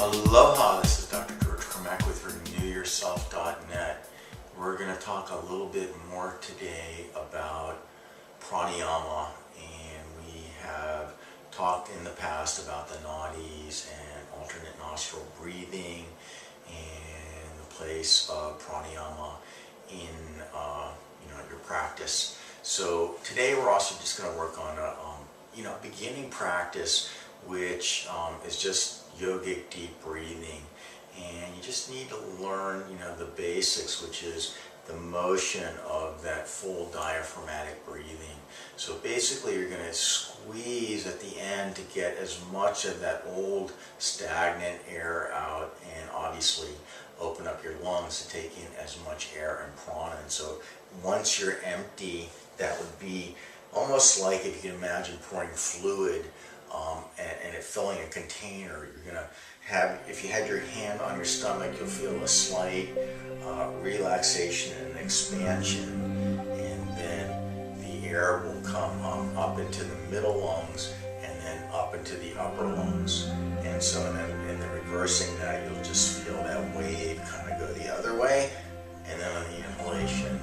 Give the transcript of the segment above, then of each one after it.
Aloha, this is Dr. George Cromack with RenewYourself.net. We're going to talk a little bit more today about pranayama, and we have talked in the past about the nadis and alternate nostril breathing and the place of pranayama in your practice. So today we're also just going to work on a beginning practice, which is just yogic deep breathing, and you just need to learn the basics, which is the motion of that full diaphragmatic breathing. So basically you're going to squeeze at the end to get as much of that old stagnant air out, and obviously open up your lungs to take in as much air and prana. And so once you're empty, that would be almost like, if you can imagine pouring fluid and it filling a container. You're going to have, if you had your hand on your stomach, you'll feel a slight relaxation and expansion, and then the air will come up into the middle lungs and then up into the upper lungs. And so in the reversing that, you'll just feel that wave kind of go the other way, and then on the inhalation,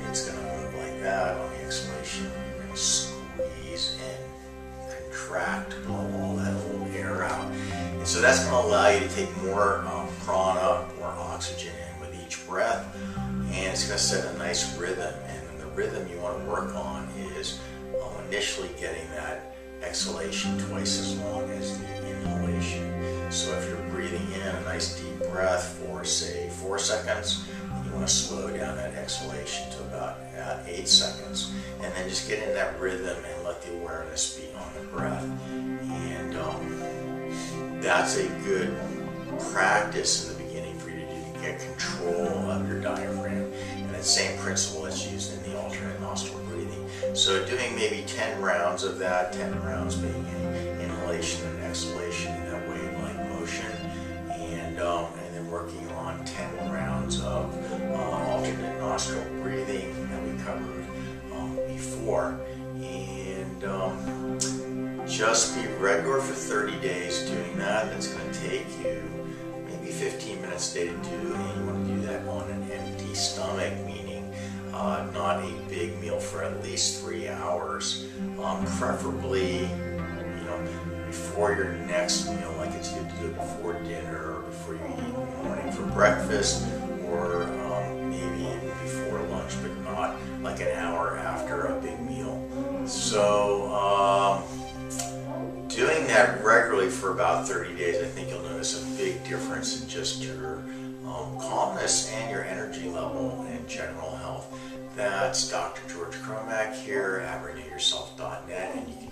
it's going to move like that. On the exhalation, you're going to squeeze and contract, blow all that old air out. And so that's going to allow you to take more prana, more oxygen in with each breath, and it's going to set a nice rhythm. And the rhythm you want to work on is initially getting that exhalation twice as long as the inhalation. So if you're breathing in a nice deep breath for, say, 4 seconds, you want to slow down that exhalation to about 8 seconds, and then just get in that rhythm and let the awareness be on the breath. And that's a good practice in the beginning for you to do, to get control of your diaphragm. And that same principle is used in the alternate nostril breathing. So doing maybe 10 rounds of that, 10 rounds being an inhalation and exhalation in that wave-like motion, and then working on 10 rounds of alternate nostril breathing that we covered before. And just be regular for 30 days doing that. That's going to take you maybe 15 minutes a day to do, and you want to do that on an empty stomach, meaning not a big meal for at least 3 hours. Preferably, before your next meal, like it's good to do it before dinner or before you eat in the morning for breakfast, or maybe even before lunch, but not like an hour after a big meal. So doing that regularly for about 30 days, I think you'll notice a big difference in just your calmness and your energy level and general health. That's Dr. George Cromack here at RenewYourself.net, and you can